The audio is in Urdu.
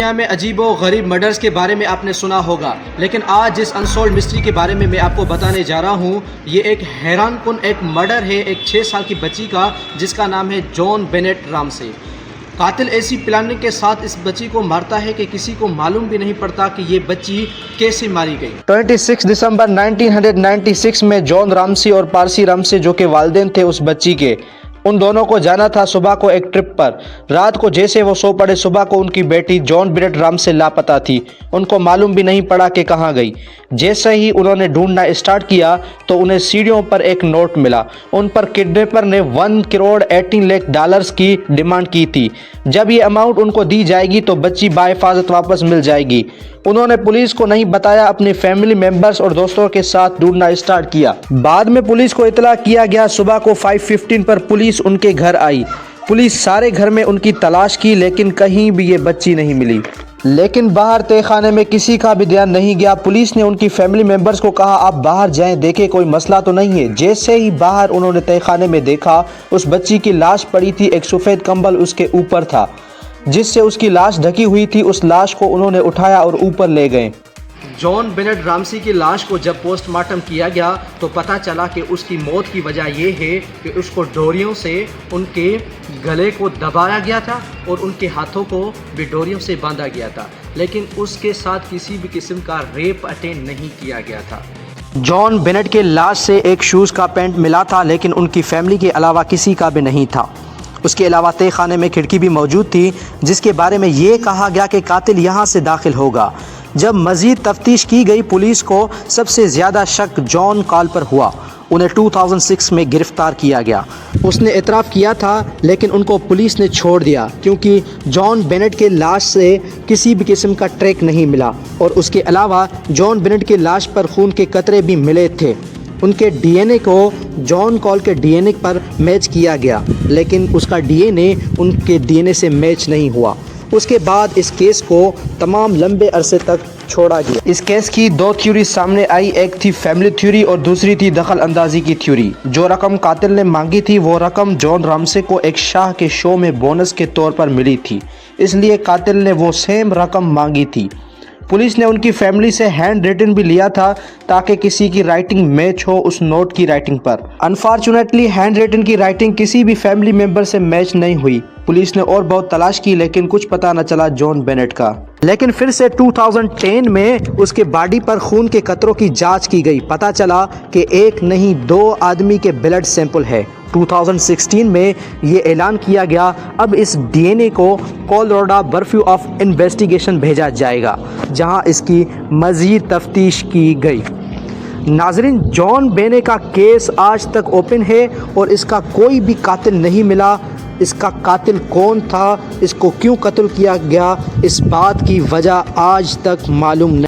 دنیا میں عجیب و غریب مرڈرز کے بارے میں آپ نے سنا ہوگا، لیکن آج جس انسولڈ مسٹری کے بارے میں آپ کو بتانے جا رہا ہوں، یہ ایک حیران کن ایک مرڈر ہے ایک 6 سال کی بچی کا، جس کا نام ہے جان بینٹ رامسے۔ قاتل ایسی پلاننگ کے ساتھ اس بچی کو مارتا ہے کہ کسی کو معلوم بھی نہیں پڑتا کہ یہ بچی کیسے ماری گئی۔ 26 دسمبر 1996 میں جان رامسے اور پارسی رامسے جو کہ والدین تھے اس بچی کے، ان دونوں کو جانا تھا صبح کو ایک ٹرپ پر۔ رات کو جیسے وہ سو پڑے، صبح کو ان کی بیٹی جان بینٹ رامسے لاپتہ تھی، ان کو معلوم بھی نہیں پڑا کہ کہاں گئی۔ جیسے ہی انہوں نے ڈھونڈنا اسٹارٹ کیا تو انہیں سیڑھیوں پر ایک نوٹ ملا، ان پر کڈنیپر نے $1 کروڑ 18 لاکھ کی ڈیمانڈ کی تھی۔ جب یہ اماؤنٹ ان کو دی جائے گی تو بچی بحفاظت واپس مل جائے گی۔ انہوں نے پولیس کو نہیں بتایا، اپنی فیملی ممبرز اور دوستوں کے ساتھ ڈھونڈنا اسٹارٹ کیا۔ بعد میں پولیس کو اطلاع کیا گیا، صبح کو 5:15 پر پولیس ان کے گھر آئی۔ پولیس سارے گھر میں ان کی تلاش کی لیکن کہیں بھی یہ بچی نہیں ملی۔ لیکن باہر تہہ خانے میں کسی کا بھی دھیان نہیں گیا۔ پولیس نے ان کی فیملی ممبرز کو کہا آپ باہر جائیں، دیکھیں کوئی مسئلہ تو نہیں ہے۔ جیسے ہی باہر انہوں نے تہہ خانے میں دیکھا، اس بچی کی لاش پڑی تھی، ایک سفید کمبل اس کے اوپر تھا جس سے اس کی لاش ڈھکی ہوئی تھی۔ اس لاش کو انہوں نے اٹھایا اور اوپر لے گئے۔ جان بینٹ رامسے کی لاش کو جب پوسٹ مارٹم کیا گیا تو پتہ چلا کہ اس کی موت کی وجہ یہ ہے کہ اس کو ڈوریوں سے ان کے گلے کو دبایا گیا تھا اور ان کے ہاتھوں کو بھی ڈوریوں سے باندھا گیا تھا، لیکن اس کے ساتھ کسی بھی قسم کا ریپ اٹینڈ نہیں کیا گیا تھا۔ جان بینٹ کے لاش سے ایک شوز کا پینٹ ملا تھا، لیکن ان کی فیملی کے علاوہ کسی کا بھی نہیں تھا۔ اس کے علاوہ تہہ خانے میں کھڑکی بھی موجود تھی جس کے بارے میں یہ کہا گیا کہ قاتل یہاں سے داخل ہوگا۔ جب مزید تفتیش کی گئی، پولیس کو سب سے زیادہ شک جان کال پر ہوا۔ انہیں 2006 میں گرفتار کیا گیا۔ اس نے اعتراف کیا تھا لیکن ان کو پولیس نے چھوڑ دیا کیونکہ جان بینٹ کے لاش سے کسی بھی قسم کا ٹریک نہیں ملا، اور اس کے علاوہ جان بینٹ کے لاش پر خون کے قطرے بھی ملے تھے۔ ان کے ڈی این اے کو جان کال کے ڈی این اے پر میچ کیا گیا، لیکن اس کا ڈی این اے ان کے ڈی این اے سے میچ نہیں ہوا۔ اس کے بعد اس کیس کو تمام لمبے عرصے تک چھوڑا گیا۔ اس کیس کی 2 تھیوری سامنے آئی، ایک تھی فیملی تھیوری اور دوسری تھی دخل اندازی کی تھیوری۔ جو رقم قاتل نے مانگی تھی وہ رقم جان رامسے کو ایک شاہ کے شو میں بونس کے طور پر ملی تھی، اس لیے قاتل نے وہ سیم رقم مانگی تھی۔ پولیس نے ان کی فیملی سے ہینڈ ریٹن بھی لیا تھا تاکہ کسی کی رائٹنگ میچ ہو اس نوٹ کی رائٹنگ پر۔ انفارچونیٹلی ہینڈ ریٹن کی رائٹنگ کسی بھی فیملی ممبر سے میچ نہیں ہوئی۔ پولیس نے اور بہت تلاش کی لیکن کچھ پتہ نہ چلا جان بینٹ کا۔ لیکن پھر سے 2010 میں اس کے باڈی پر خون کے قطروں کی جانچ کی گئی، پتہ چلا کہ ایک نہیں 2 آدمی کے بلڈ سیمپل ہے۔ 2016 میں یہ اعلان کیا گیا اب اس ڈی این اے کو کولراڈو برفیو آف انویسٹیگیشن بھیجا جائے گا جہاں اس کی مزید تفتیش کی گئی۔ ناظرین، جان بینٹ کا کیس آج تک اوپن ہے اور اس کا کوئی بھی قاتل نہیں ملا۔ اس کا قاتل کون تھا، اس کو کیوں قتل کیا گیا، اس بات کی وجہ آج تک معلوم نہیں۔